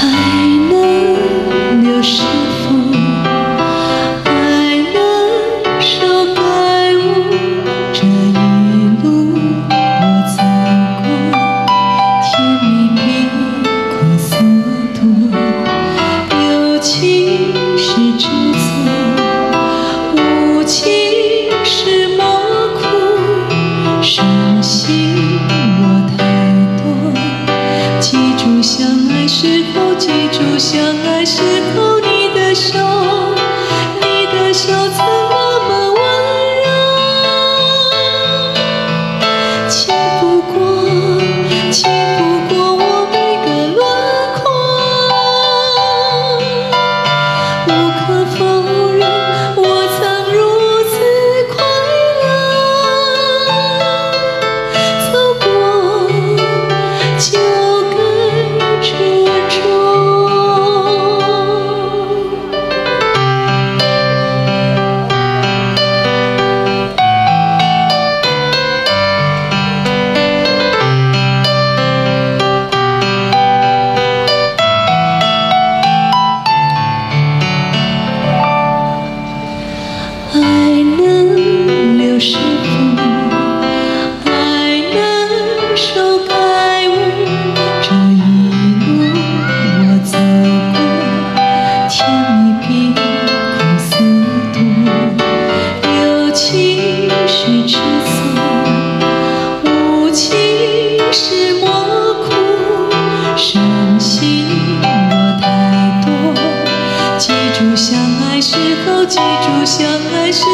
还能留是否？还能手感悟？这一路我走过，甜蜜比苦涩多，有情是知错，无情是莫苦，伤心我太多。记住相爱时候，记住相爱时候，你的手，你的手曾那么温柔，轻抚过，轻抚过我每个轮廓，无可否认，我曾如此快乐，走过就该执着。还能留是否？还能手感悟？这一路我走过，甜蜜比苦涩多，有情是知错，无情是莫苦，伤心我太多。记住相爱时候，记住相爱时